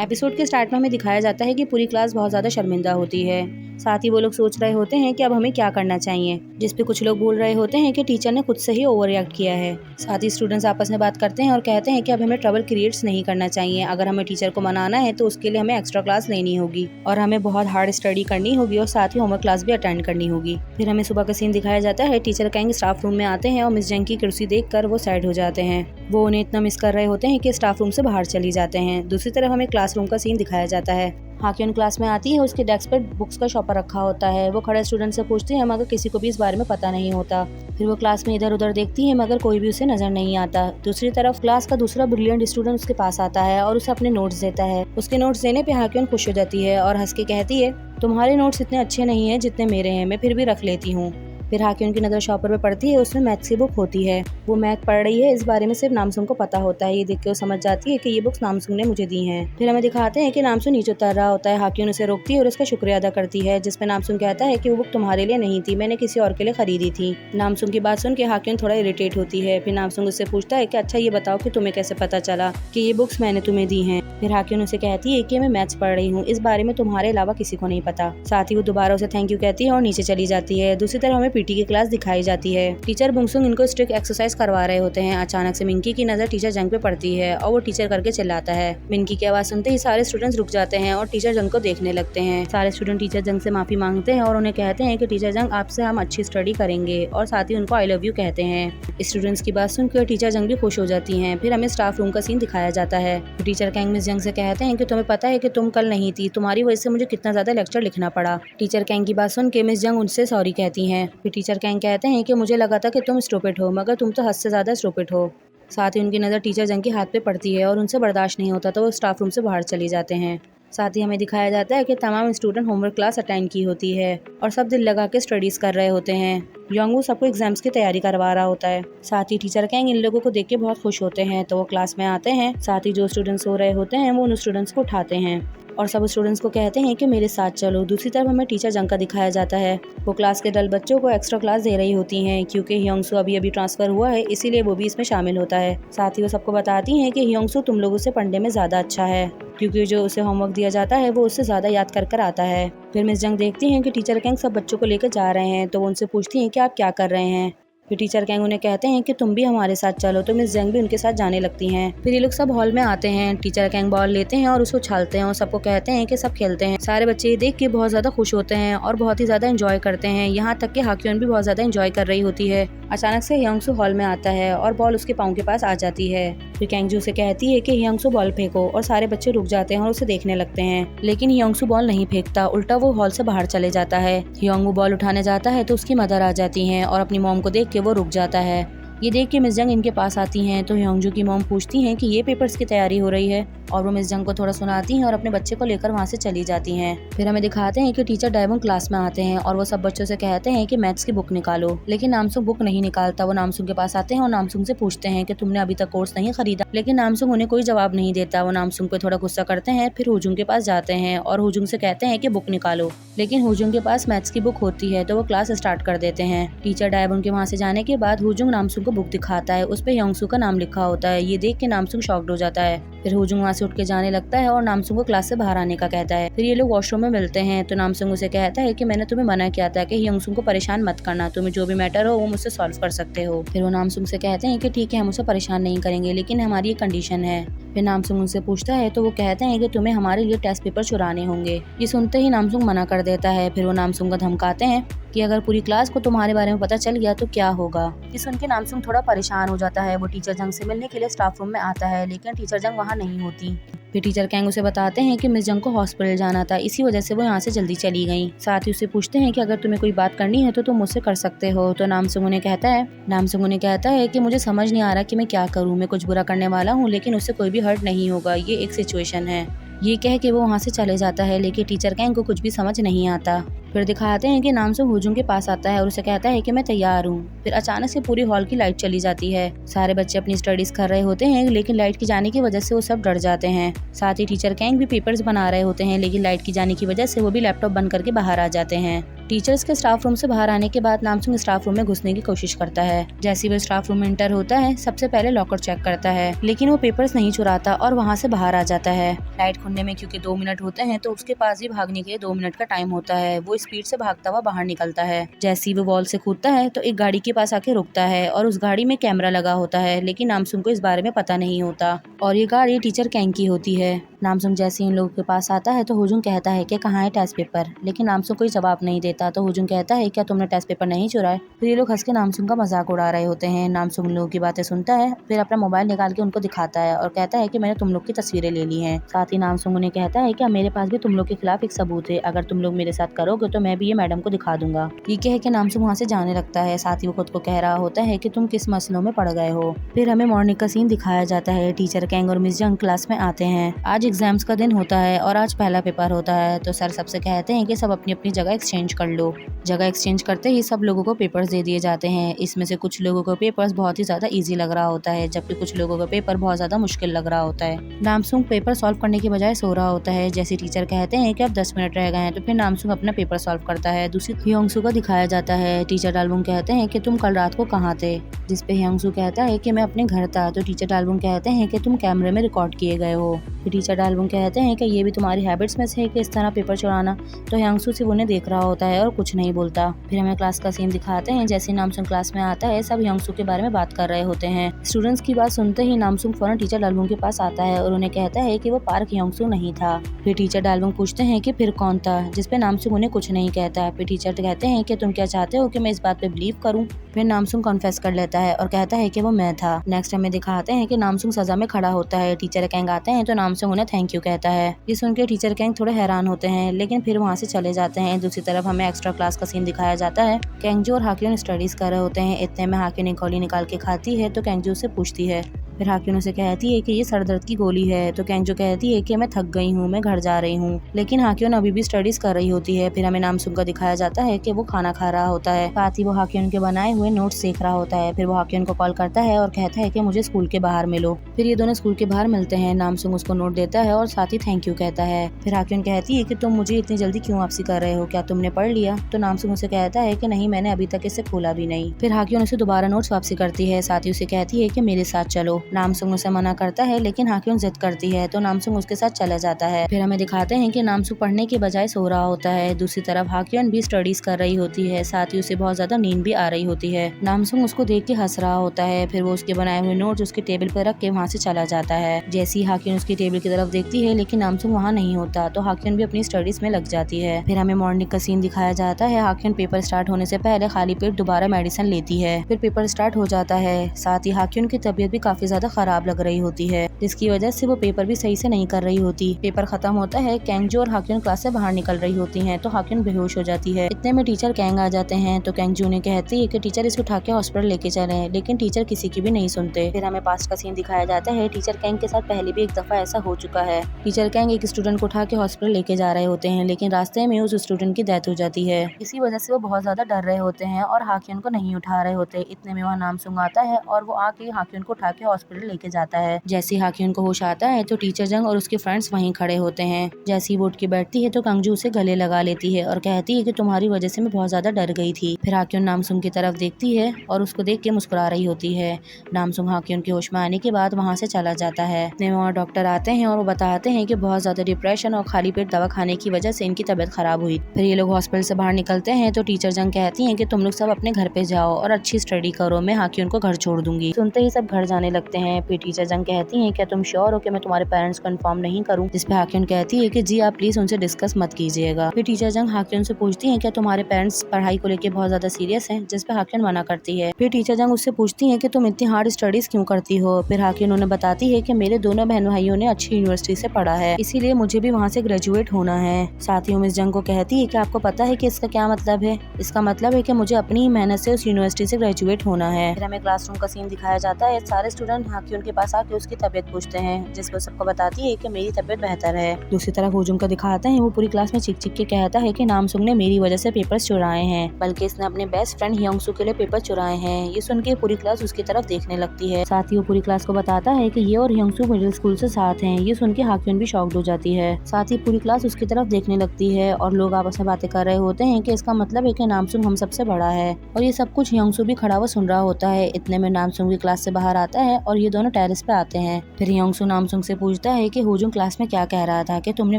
Episode के start में हमें दिखाया जाता है कि पूरी क्लास बहुत ज़्यादा शर्मिंदा होती है। साथ ही वो लोग सोच रहे होते हैं कि अब हमें क्या करना चाहिए, जिस पे कुछ लोग बोल रहे होते हैं कि टीचर ने खुद से ही ओवर रिएक्ट किया है। साथ ही स्टूडेंट्स आपस में बात करते हैं और कहते हैं कि अब हमें ट्रबल क्रिएट्स नहीं करना चाहिए। अगर हमें टीचर को मनाना है तो उसके लिए हमें एक्स्ट्रा क्लास लेनी होगी और हमें बहुत हार्ड स्टडी करनी होगी और साथ ही होमवर्क क्लास भी अटेंड करनी होगी। फिर हमें सुबह का सीन दिखाया जाता है। टीचर कैंग स्टाफ रूम में आते हैं और मिस जंग की कुर्सी देखकर वो सैड हो जाते हैं। वो उन्हें इतना मिस कर रहे होते हैं कि स्टाफ रूम से बाहर चली जाते हैं। दूसरी तरफ हमें क्लासरूम का सीन दिखाया जाता है। हाक्योन क्लास में आती है, उसके डेस्क पर बुक्स का शॉपर रखा होता है। वो खड़े स्टूडेंट से पूछती है मगर किसी को भी इस बारे में पता नहीं होता। फिर वो क्लास में इधर उधर देखती है मगर कोई भी उसे नजर नहीं आता। दूसरी तरफ क्लास का दूसरा ब्रिलियंट स्टूडेंट उसके पास आता है और उसे अपने नोट्स देता है। उसके नोट्स देने पे हाक्योन खुश हो जाती है और हंस के कहती है, तुम्हारे नोट्स इतने अच्छे नहीं है जितने मेरे हैं, मैं फिर भी रख लेती हूँ। फिर हाक्योन की नज़र शॉपर पे पड़ती है, उसमें मैथ्स की बुक होती है। वो मैथ पढ़ रही है, इस बारे में सिर्फ नामसुंग को पता होता है। ये देख के वो समझ जाती है कि ये बुक्स नामसुंग ने मुझे दी हैं। फिर हमें दिखाते हैं कि नामसुंग नीचे उतर रहा होता है। हाक्योन उसे रोकती है और उसका शुक्रिया अदा करती है, जिसमें नामसुंग कहता है कि वो बुक तुम्हारे लिए नहीं थी, मैंने किसी और के लिए खरीदी थी। नामसुंग की बात सुन के हाक्योन थोड़ा इरिटेट होती है। फिर नामसुंग उससे पूछता है कि अच्छा ये बताओ कि तुम्हें कैसे पता चला कि ये बुक्स मैंने तुम्हें दी हैं। फिर हाक्योन उसे कहती है कि मैं मैथ्स पढ़ रही हूँ, इस बारे में तुम्हारे अलावा किसी को नहीं पता। साथ ही वो दोबारा उसे थैंक यू कहती है और नीचे चली जाती है। दूसरी तरफ हमें पीटी की क्लास दिखाई जाती है। टीचर बुंगसुंग इनको स्ट्रिक्ट एक्सरसाइज करवा रहे होते हैं। अचानक से मिंकी की नजर टीचर जंग पे पड़ती है और वो टीचर करके चिल्लाता है। मिंकी की आवाज सुनते ही सारे स्टूडेंट्स रुक जाते हैं और टीचर जंग को देखने लगते हैं। सारे स्टूडेंट टीचर जंग से माफी मांगते हैं और उन्हें कहते हैं कि टीचर जंग आपसे हम अच्छी स्टडी करेंगे और साथ ही उनको आई लव यू कहते हैं। स्टूडेंट्स की बात सुनकर टीचर जंग भी खुश हो जाती हैं। फिर हमें स्टाफ रूम का सीन दिखाया जाता है। टीचर कैंग मिस जंग से कहते हैं कि तुम्हें पता है कि तुम कल नहीं थी, तुम्हारी वजह से मुझे कितना ज्यादा लेक्चर लिखना पड़ा। टीचर कैंग की बात सुन के मिस जंग उनसे सॉरी कहती हैं। फिर टीचर कैंग कहते हैं कि मुझे लगा था कि तुम स्टूपिड हो, मगर तुम तो हद से ज्यादा स्टूपिड हो। साथ ही उनकी नज़र टीचर जंग के हाथ पे पड़ती है और उनसे बर्दाश्त नहीं होता तो वो स्टाफ रूम से बाहर चले जाते हैं। साथ ही हमें दिखाया जाता है कि तमाम स्टूडेंट होमवर्क क्लास अटेंड की होती है और सब दिल लगा के स्टडीज कर रहे होते हैं। योंगवू सबको एग्जाम्स की तैयारी करवा रहा होता है। साथ ही टीचर कैंग इन लोगों को देख के बहुत खुश होते हैं तो वो क्लास में आते हैं। साथ ही जो स्टूडेंट्स सो रहे होते हैं वो उन स्टूडेंट्स को उठाते हैं और सब स्टूडेंट्स को कहते हैं कि मेरे साथ चलो। दूसरी तरफ हमें टीचर जंग का दिखाया जाता है। वो क्लास के डल बच्चों को एक्स्ट्रा क्लास दे रही होती हैं क्योंकि हियोंगसू अभी ट्रांसफर हुआ है, इसीलिए वो भी इसमें शामिल होता है। साथ ही वो सबको बताती हैं कि हियोंगसू तुम लोगों से पढ़ने में ज्यादा अच्छा है क्योंकि जो उसे होमवर्क दिया जाता है वो उससे ज्यादा याद कर आता है। फिर मिस जंग देखती हैं कि टीचर कैंग सब बच्चों को लेकर जा रहे हैं तो वो उनसे पूछती हैं कि आप क्या कर रहे हैं। फिर टीचर कैंग उन्हें कहते हैं कि तुम भी हमारे साथ चलो, तो मिस जंग भी उनके साथ जाने लगती हैं। फिर ये लोग सब हॉल में आते हैं। टीचर कैंग बॉल लेते हैं और उसको उछालते हैं और सबको कहते हैं कि सब खेलते हैं। सारे बच्चे ये देख के बहुत ज्यादा खुश होते हैं और बहुत ही ज्यादा एंजॉय करते हैं। यहाँ तक कि हाक्योन भी बहुत ज्यादा एंजॉय कर रही होती है। अचानक से हियोंगसू हॉल में आता है और बॉल उसके पाँव के पास आ जाती है। फिर कैंगजू से कहती है कि हियोंगसू बॉल फेंको और सारे बच्चे रुक जाते हैं और उसे देखने लगते हैं। लेकिन हियोंगसू बॉल नहीं फेंकता, उल्टा वो हॉल से बाहर चले जाता है। हियोंगवू बॉल उठाने जाता है तो उसकी मदर आ जाती है और अपनी मॉम को देख के वो रुक जाता है। ये देख के मिस जंग इनके पास आती हैं तो हियोंगजू की मॉम पूछती हैं कि ये पेपर्स की तैयारी हो रही है और वो मिस जंग को थोड़ा सुनाती हैं और अपने बच्चे को लेकर वहाँ से चली जाती हैं। फिर हमें दिखाते हैं कि टीचर डायवोंग क्लास में आते हैं और वो सब बच्चों से कहते हैं कि मैथ्स की बुक निकालो, लेकिन नामसुंग बुक नहीं निकालता। वो नामसुंग के पास आते हैं और नामसुंग से पूछते हैं कि तुमने अभी तक कोर्स नहीं खरीदा, लेकिन नामसुंग उन्हें कोई जवाब नहीं देता। वो नामसुंग पे थोड़ा गुस्सा करते हैं। फिर हुजुंग के पास जाते हैं और हुजुंग से कहते हैं कि बुक निकालो, लेकिन हुजुंग के पास मैथ्स की बुक होती है तो वो क्लास स्टार्ट कर देते हैं। टीचर डायवोंग के वहाँ से जाने के बाद हुजुंग नामसुंग को बुक दिखाता है, उस पे हियोंगसू का नाम लिखा होता है। ये देख के नामसुंग शॉक्ड हो जाता है। फिर हुजुंग वहाँ से उठ के जाने लगता है और नामसुंग को क्लास से बाहर आने का कहता है। फिर ये लोग वॉशरूम में मिलते हैं तो नामसुंग उसे कहता है कि मैंने तुम्हें मना किया था कि हियोंगसू को परेशान मत करना, तुम्हें जो भी मैटर हो वो मुझसे सॉल्व कर सकते हो। फिर वो नामसुंग से कहते हैं कि ठीक है, हम उसे परेशान नहीं करेंगे, लेकिन हमारी एक कंडीशन है। फिर नामसुंग उनसे पूछता है तो वो कहते हैं कि तुम्हें हमारे लिए टेस्ट पेपर चुराने होंगे। ये सुनते ही नामसुंग मना कर देता है। फिर वो नामसुंग को धमकाते हैं कि अगर पूरी क्लास को तुम्हारे बारे में पता चल गया तो क्या होगा। ये सुन के नामसुंग थोड़ा परेशान हो जाता है। वो टीचर जंग से मिलने के लिए स्टाफ रूम में आता है, लेकिन टीचर जंग वहाँ नहीं होती। फिर टीचर कैंग उसे बताते हैं कि मिस जंग को हॉस्पिटल जाना था, इसी वजह से वो यहाँ से जल्दी चली गई। साथ ही उसे पूछते हैं कि अगर तुम्हें कोई बात करनी है तो तुम मुझसे कर सकते हो। तो नामसुंग उन्हें कहता है कि मुझे समझ नहीं आ रहा कि मैं क्या करूँ, मैं कुछ बुरा करने वाला हूँ लेकिन उससे कोई भी हर्ट नहीं होगा, ये एक सिचुएशन है। ये कह के वो वहाँ से चले जाता है, लेकिन टीचर कैंग को कुछ भी समझ नहीं आता। फिर दिखाते हैं कि नामसुंग हुजुंग के पास आता है और उसे कहता है कि मैं तैयार हूँ। फिर अचानक से पूरी हॉल की लाइट चली जाती है। सारे बच्चे अपनी स्टडीज कर रहे होते हैं, लेकिन लाइट की जाने की वजह से वो सब डर जाते हैं। साथ ही टीचर कैंग भी पेपर्स बना रहे होते हैं, लेकिन लाइट की जाने की वजह से वो भी लैपटॉप बंद करके बाहर आ जाते हैं। टीचर्स के स्टाफ रूम से बाहर आने के बाद नामसुंग स्टाफ रूम में घुसने की कोशिश करता है। जैसे वो स्टाफ रूम में एंटर होता है सबसे पहले लॉकर चेक करता है, लेकिन वो पेपर्स नहीं चुराता और वहाँ से बाहर आ जाता है। लाइट खुलने में क्योंकि 2 मिनट होते हैं तो उसके पास भी भागने के लिए 2 मिनट का टाइम होता है। वो स्पीड से भागता हुआ बाहर निकलता है। जैसे ही वो वॉल से कूदता है तो एक गाड़ी के पास आके रुकता है और उस गाड़ी में कैमरा लगा होता है, लेकिन नामसुंग को इस बारे में पता नहीं होता और ये गाड़ी टीचर कैंग की होती है। नामसुंग जैसे इन लोगों के पास आता है तो हुजुंग कहता है कि कहाँ है टेस्ट पेपर, लेकिन नामसुंग कोई जवाब नहीं देता। तो हुजुंग कहता है क्या तुमने टेस्ट पेपर नहीं चुराए? फिर ये लोग हंस के नामसुंग का मजाक उड़ा रहे होते हैं। नामसुंग लोगों की बातें सुनता है, फिर अपना मोबाइल निकाल के उनको दिखाता है और कहता है कि मैंने तुम लोग की तस्वीरें ले ली हैं। साथ ही नामसुंग उन्हें कहता है कि मेरे पास भी तुम लोग के खिलाफ एक सबूत है, अगर तुम लोग मेरे साथ करोगे तो मैं भी ये मैडम को दिखा दूंगा। ये कह के नामसुंग वहाँ से जाने लगता है। साथ ही वो खुद को कह रहा होता है कि तुम किस मसलों में पड़ गए हो। फिर हमें मॉर्निंग का सीन दिखाया जाता है। टीचर कैंग और मिस जंग क्लास में आते हैं। आज एग्जाम्स का दिन होता है और आज पहला पेपर होता है। तो सर सबसे कहते हैं कि सब अपनी अपनी जगह एक्सचेंज कर लो। जगह एक्सचेंज करते ही सब लोगों को पेपर्स दे दिए जाते हैं। इसमें से कुछ लोगों को पेपर्स बहुत ही ज्यादा इजी लग रहा होता है, जबकि कुछ लोगों को पेपर बहुत ज्यादा मुश्किल लग रहा होता है। नामसुंग पेपर सॉल्व करने के बजाय सो रहा होता है। जैसे टीचर कहते हैं कि अब 10 मिनट रह गए हैं तो फिर नामसुंग अपना पेपर सॉल्व करता है। दूसरी ह्योंगसू को दिखाया जाता है। टीचर डालबुंग कहते हैं कि तुम कल रात को कहाँ थे, जिसपे ह्योंगसू कहता है कि मैं अपने घर था। तो टीचर डालबुंग कहते हैं कि तुम कैमरे में रिकॉर्ड किए गए हो। फिर टीचर डालबुंग कहते हैं कि ये भी तुम्हारी हैबिट्स में से है कि इस तरह पेपर चुराना। तो ह्योंगसू सिर्फ उन्हें देख रहा होता है और कुछ नहीं बोलता। फिर हमें क्लास का सीन दिखाते हैं। जैसे नामसुंग क्लास में आता है सब ह्योंगसू के बारे में बात कर रहे होते हैं। स्टूडेंट्स की बात सुनते ही नामसुंग फौरन टीचर डालबुंग के पास आता है और उन्हें कहता है कि वो पार्क ह्योंगसू नहीं था। फिर टीचर डालबुंग पूछते हैं कि फिर कौन था, जिसपे नामसुंग उन्हें कुछ नहीं कहता। फिर टीचर कहते हैं कि तुम क्या चाहते हो कि मैं इस बात पे बिलीव करूं? फिर नामसुंग कॉन्फेस कर लेता है और कहता है कि वो मैं था। नेक्स्ट हमें दिखाते हैं कि नामसुंग सजा में खड़ा होता है। टीचर कैंग आते हैं तो नामसुंग उन्हें थैंक यू कहता है। ये सुनकर टीचर कैंग थोड़े हैरान होते हैं, लेकिन फिर वहाँ से चले जाते हैं। दूसरी तरफ हमें एक्स्ट्रा क्लास का सीन दिखाया जाता है। कैंगजू और हाक्योन स्टडीज कर रहे होते हैं। इतने में हाक्योन एक गोली निकाल के खाती है तो कैंगजू से पूछती है। फिर हाक्योन उसे कहती है कि ये सर दर्द की गोली है। तो कैंगजू कहती है कि मैं थक गई हूँ, मैं घर जा रही हूँ, लेकिन हाक्योन अभी भी स्टडीज कर रही होती है। फिर हमें नामसुंग का दिखाया जाता है कि वो खाना खा रहा होता है। साथ ही वो हाक्योन के बनाए हुए नोट्स देख रहा होता है। फिर वो हाक्योन को कॉल करता है और कहता है कि मुझे स्कूल के बाहर मिलो। फिर ये दोनों स्कूल के बाहर मिलते हैं। नामसुंग उसको नोट देता है और साथ ही थैंक यू कहता है। फिर हाक्योन कहती है कि तुम मुझे इतनी जल्दी क्यों वापसी कर रहे हो, क्या तुमने पढ़ लिया? तो नामसुंग उसे कहता है कि नहीं, मैंने अभी तक इसे खोला भी नहीं। फिर हाक्योन उसे दोबारा नोट्स वापसी करती है। साथ ही उसे कहती है कि मेरे साथ चलो। नामसुंग उसे मना करता है, लेकिन हाक्योन जिद करती है तो नामसुंग उसके साथ चला जाता है। फिर हमें दिखाते हैं कि नामसुंग पढ़ने के बजाय सो रहा होता है। दूसरी तरफ हाक्योन भी स्टडीज कर रही होती है। साथ ही उसे बहुत ज्यादा नींद भी आ रही होती है। नामसुंग उसको देख के हंस रहा होता है। फिर वो उसके बनाए हुए नोट्स उसके टेबल पर रख के वहाँ से चला जाता है। जैसे ही हाक्योन उसकी टेबल की तरफ देखती है, लेकिन नामसुंग वहाँ नहीं होता, तो हाक्योन भी अपनी स्टडीज में लग जाती है। फिर हमें मॉर्निंग का सीन दिखाया जाता है। हाक्योन पेपर स्टार्ट होने से पहले खाली पेट दोबारा मेडिसिन लेती है। फिर पेपर स्टार्ट हो जाता है। साथ ही हाक्योन की तबीयत भी काफी ज्यादा खराब लग रही होती है, जिसकी वजह से वो पेपर भी सही से नहीं कर रही होती। पेपर खत्म होता है। कैंगजू और हाक्योन क्लास से बाहर निकल रही होती हैं, तो हाक्योन बेहोश हो जाती है। इतने में टीचर कैंग आ जाते हैं। तो कैंगजू ने कहती है कि टीचर इसको उठा के हॉस्पिटल लेके चले, लेकिन टीचर किसी की भी नहीं सुनते। फिर हमें पास्ट का सीन दिखाया जाता है। टीचर कैंग के साथ पहले भी एक दफा ऐसा हो चुका है। टीचर कैंग एक स्टूडेंट को उठा के हॉस्पिटल लेके जा रहे होते हैं, लेकिन रास्ते में उस स्टूडेंट की डेथ हो जाती है। इसी वजह से वो बहुत ज्यादा डर रहे होते हैं और हाक्योन को नहीं उठा रहे होते। इतने में वहाँ नामसुंग आता है और वो आके हाक्योन को उठा के हॉस्पिटल लेके जाता है। जैसे हाक्योन को होश आता है तो टीचर जंग और उसके फ्रेंड्स वहीं खड़े होते हैं। जैसी वो उठ के बैठती है तो कैंगजू उसे गले लगा लेती है और कहती है कि तुम्हारी वजह से मैं बहुत ज्यादा डर गई थी। फिर हाक्योन नामसुंग की तरफ देखती है और उसको देख के मुस्कुरा रही होती है। नामसुंग हाक्योन के होश में आने के बाद वहाँ से चला जाता है। वहाँ डॉक्टर आते हैं और वो बताते हैं कि बहुत ज्यादा डिप्रेशन और खाली पेट दवा खाने की वजह से इनकी तबीयत खराब हुई। फिर ये लोग हॉस्पिटल से बाहर निकलते हैं तो टीचर जंग कहती हैं कि तुम लोग सब अपने घर पे जाओ और अच्छी स्टडी करो, मैं हाक्योन को घर छोड़ दूंगी। सुनते ही सब घर जाने लगते हैं। फिर टीचर जंग कहती हैं क्या तुम श्योर हो कि मैं तुम्हारे पेरेंट्स को इन्फॉर्म नहीं करूं? जिसपे हाक्योन कहती है कि जी आप प्लीज उनसे डिस्कस मत कीजिएगा। फिर टीचर जंग हाक्योन से पूछती हैं क्या तुम्हारे पेरेंट्स पढ़ाई को लेकर बहुत ज्यादा सीरियस हैं? जिसपे हाक्योन मना करती है। फिर टीचर जंग उससे पूछती है कि तुम इतनी हार्ड स्टडीज क्यों करती हो? फिर हाक्योन उन्हें बताती है कि मेरे दोनों बहन भाइयों ने अच्छी यूनिवर्सिटी से पढ़ा है, इसीलिए मुझे भी वहाँ से ग्रेजुएट होना है। साथ ही मिस जंग को कहती है कि आपको पता है कि इसका क्या मतलब है? इसका मतलब है कि मुझे अपनी ही मेहनत से उस यूनिवर्सिटी से ग्रेजुएट होना है। फिर हमें क्लासरूम का सीन दिखाया जाता है। सारे स्टूडेंट स्टूडेंट हाक्यून के पास आके उसकी तबीयत पूछते हैं, जिस पर सबको बताती है कि मेरी तबीयत बेहतर है। दूसरी तरफ हुजूम को दिखाते हैं, वो पूरी क्लास में चिक चिक के कहता है कि नामसुंग ने मेरी वजह से पेपर्स चुराए हैं, बल्कि इसने अपने बेस्ट फ्रेंड ह्योंगसू के लिए पेपर चुराए हैं। ये सुन के पूरी क्लास उसकी तरफ देखने लगती है। साथ ही वो पूरी क्लास को बताता है कि ये और ह्योंगसू मिडिल स्कूल से साथ हैं। ये सुन के हाक्यून भी शॉक्ड हो जाती है। साथ ही पूरी क्लास उसकी तरफ देखने लगती है और लोग आपस में बातें कर रहे होते हैं कि इसका मतलब है कि नामसुंग हम सबसे बड़ा है। और ये सब कुछ ह्योंगसू भी खड़ा हुआ सुन रहा होता है। इतने में नामसुंग भी क्लास से बाहर आता है और ये दोनों टेरेस पे आते हैं। फिर ह्योंगसू नामसुंग से पूछता है कि हुजूम क्लास में क्या कह रहा था कि तुमने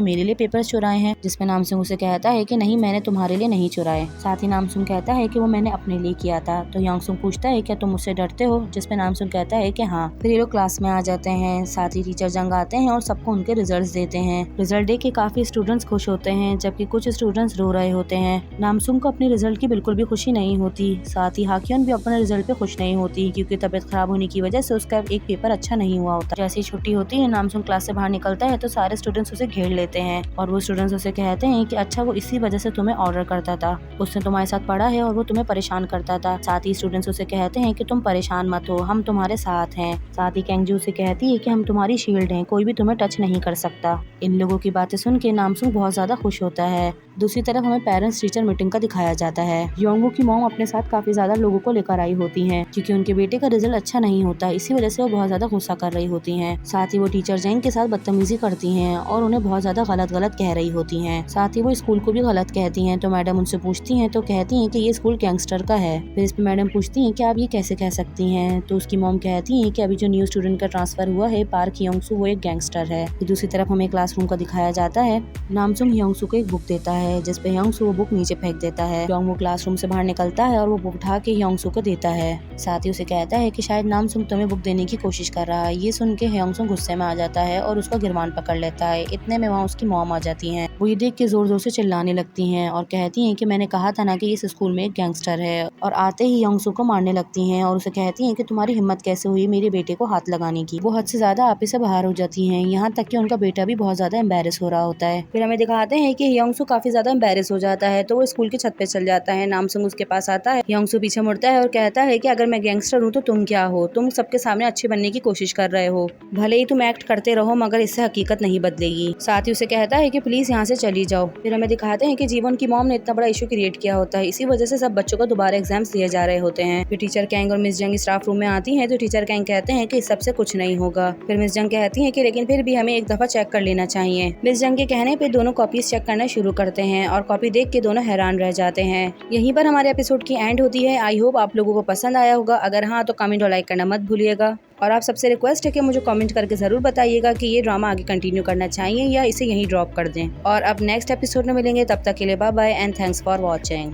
मेरे लिए पेपर्स चुराए हैं, जिसमें नामसुंग उसे कहता है कि नहीं, मैंने तुम्हारे लिए नहीं चुराए। साथ ही नामसुंग कहता है कि वो मैंने अपने लिए किया था। तो ह्योंगसू पूछता है क्या तुम मुझसे डरते हो, जिसमें नामसुंग कहता है कि हाँ। फिर ये लोग क्लास में आ जाते हैं। साथ ही टीचर जंग आते हैं और सबको उनके रिजल्ट्स देते हैं। रिजल्ट देख के काफी स्टूडेंट्स खुश होते हैं, जबकि कुछ स्टूडेंट्स रो रहे होते हैं। नामसुंग को अपने रिजल्ट की बिल्कुल भी खुशी नहीं होती। साथ ही हाक्यून भी अपने रिजल्ट पे खुश नहीं होती, क्योंकि तबीयत खराब होने की वजह से उसका एक पेपर अच्छा नहीं हुआ होता। जैसे ही छुट्टी होती है, नामसुंग क्लास से बाहर निकलता है तो सारे स्टूडेंट्स उसे घेर लेते हैं और वो स्टूडेंट्स उसे कहते हैं कि अच्छा, वो इसी वजह से तुम्हें ऑर्डर करता था, उसने तुम्हारे साथ पढ़ा है और वो तुम्हें परेशान करता था। साथ ही स्टूडेंट्स उसे कहते हैं कि तुम परेशान मत हो, हम तुम्हारे साथ हैं। साथ ही कैंगजू उसे कहती है कि हम तुम्हारी शील्ड हैं, कोई भी तुम्हें टच नहीं कर सकता। इन लोगों की बातें सुन के नामसुंग बहुत ज्यादा खुश होता है। दूसरी तरफ हमें पेरेंट्स टीचर मीटिंग का दिखाया जाता है। योंगवू की मॉम अपने साथ काफी ज्यादा लोगों को लेकर आई होती हैं, क्योंकि उनके बेटे का रिजल्ट अच्छा नहीं होता। इसी वजह से वो बहुत ज्यादा गुस्सा कर रही होती हैं। साथ ही वो टीचर जैंग के साथ बदतमीजी करती हैं और उन्हें बहुत ज्यादा गलत गलत कह रही होती हैं। साथ ही वो स्कूल को भी गलत कहती हैं। तो मैडम उनसे पूछती हैं तो कहती हैं कि ये स्कूल गैंगस्टर का है। फिर इस पे मैडम पूछती हैं कि आप ये कैसे कह सकती हैं। तो उसकी मॉम कहती हैं कि अभी जो न्यू स्टूडेंट का ट्रांसफर हुआ है, पार्क ह्योंगसू, वो एक गैंगस्टर है। फिर दूसरी तरफ हमें क्लासरूम का दिखाया जाता है। नामसुंग ह्योंगसू को एक बुक देता है, जिसपे ह्योंगसू वो बुक नीचे फेंक देता है। ह्योंगवू क्लासरूम से बाहर निकलता है और वो बुक उठा के ह्योंगसू को देता है। साथ ही उसे कहता है कि शायद नामसुंग तुम्हें बुक देने की कोशिश कर रहा है। ये सुन के ह्योंगसू गुस्से में आ जाता है और उसका गिरबान पकड़ लेता है। इतने में वहाँ उसकी मॉम आ जाती हैं। वो ये देख के जोर जोर से चिल्लाने लगती हैं और कहती हैं कि मैंने कहा था ना कि इस स्कूल में एक गैंगस्टर है। और आते ही ह्योंगसू को मारने लगती हैं और उसे कहती हैं कि तुम्हारी हिम्मत कैसे हुई मेरे बेटे को हाथ लगाने की। वो हद से ज्यादा आपे से बाहर हो जाती हैं, यहाँ तक कि उनका बेटा भी बहुत ज्यादा एम्बेरस हो रहा होता है। फिर हमें दिखाते हैं कि ह्योंगसू काफी ज्यादा एम्बेरस हो जाता है, तो वो स्कूल की छत पे चल जाता है। नामसुंग उसके पास आता है। ह्योंगसू पीछे मुड़ता है और कहता है कि अगर मैं गैंगस्टर हूँ तो तुम क्या हो, तुम सबके सामने अच्छे बनने की कोशिश कर रहे हो, भले ही तुम एक्ट करते रहो मगर इससे हकीकत नहीं बदलेगी। साथ ही उसे कहता है कि प्लीज यहाँ से चली जाओ। फिर हमें दिखाते हैं कि जीवन की मॉम ने इतना बड़ा इशू क्रिएट किया होता है, इसी वजह से सब बच्चों को दोबारा एग्जाम्स दिए जा रहे होते हैं। फिर टीचर कैंग और मिस जंग स्टाफ रूम में आती हैं, तो टीचर कैंग कहते हैं कि इस सबसे कुछ नहीं होगा। फिर मिस जंग कहती हैं कि लेकिन फिर भी हमें एक दफा चेक कर लेना चाहिए। मिस जंग के कहने पे दोनों कॉपीज चेक करना शुरू करते हैं और कॉपी देख के दोनों हैरान रह जाते हैं। यहीं पर हमारे एपिसोड की एंड होती है। आई होप आप लोगों को पसंद आया होगा। अगर हाँ तो कमेंट और लाइक करना मत भूलिएगा। और आप सबसे रिक्वेस्ट है कि मुझे कमेंट करके ज़रूर बताइएगा कि ये ड्रामा आगे कंटिन्यू करना चाहिए या इसे यहीं ड्रॉप कर दें। और अब नेक्स्ट एपिसोड में मिलेंगे, तब तक के लिए bye bye and thanks for watching.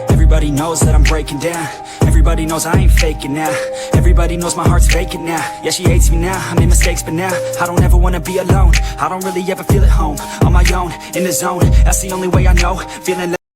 Everybody knows that I'm breaking down. Everybody knows I ain't faking now. Everybody knows my heart's vacant now. Yeah, she hates me now, I made mistakes but now I don't ever wanna be alone. I don't really ever feel at home. On my own, in the zone, that's the only way I know. Feeling